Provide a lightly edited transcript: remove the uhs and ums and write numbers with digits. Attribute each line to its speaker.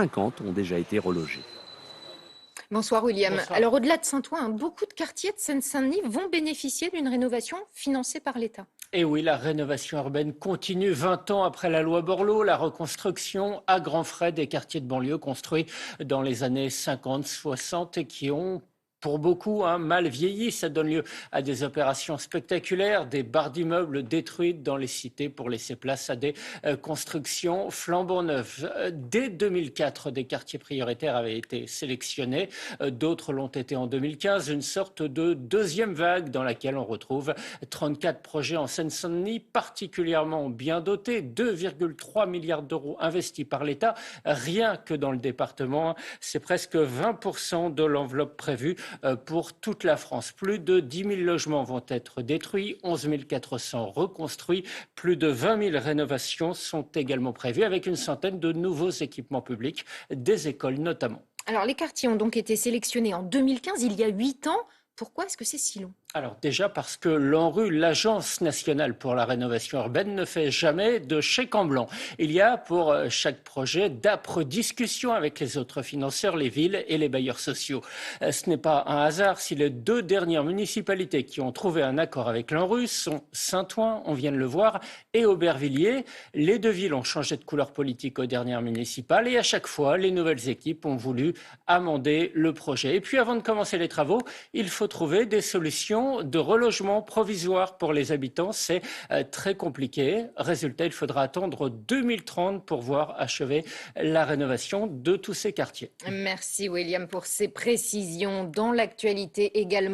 Speaker 1: 50 ont déjà été relogés.
Speaker 2: Bonsoir William.
Speaker 3: Bonsoir.
Speaker 2: Alors au-delà de Saint-Ouen, beaucoup de quartiers de Seine-Saint-Denis vont bénéficier d'une rénovation financée par l'État.
Speaker 3: Et oui, la rénovation urbaine continue 20 ans après la loi Borloo, la reconstruction à grands frais des quartiers de banlieue construits dans les années 50, 60 et qui ont pour beaucoup mal vieilli. Ça donne lieu à des opérations spectaculaires, des barres d'immeubles détruites dans les cités pour laisser place à des constructions flambant neuves. Dès 2004, des quartiers prioritaires avaient été sélectionnés. D'autres l'ont été en 2015, une sorte de deuxième vague dans laquelle on retrouve 34 projets en Seine-Saint-Denis, particulièrement bien dotés, 2,3 milliards d'euros investis par l'État, rien que dans le département. C'est presque 20% de l'enveloppe prévue pour toute la France. Plus de 10 000 logements vont être détruits, 11 400 reconstruits, plus de 20 000 rénovations sont également prévues, avec une centaine de nouveaux équipements publics, des écoles notamment.
Speaker 2: Alors les quartiers ont donc été sélectionnés en 2015, il y a 8 ans. Pourquoi est-ce que c'est si long ?
Speaker 3: Alors déjà parce que l'ANRU, l'Agence nationale pour la rénovation urbaine, ne fait jamais de chèque en blanc. Il y a pour chaque projet d'âpres discussions avec les autres financeurs, les villes et les bailleurs sociaux. Ce n'est pas un hasard si les deux dernières municipalités qui ont trouvé un accord avec l'ANRU sont Saint-Ouen, on vient de le voir, et Aubervilliers. Les deux villes ont changé de couleur politique aux dernières municipales et à chaque fois, les nouvelles équipes ont voulu amender le projet. Et puis avant de commencer les travaux, il faut trouver des solutions de relogement provisoire pour les habitants. C'est très compliqué. Résultat, il faudra attendre 2030 pour voir achever la rénovation de tous ces quartiers.
Speaker 2: Merci William pour ces précisions. Dans l'actualité également.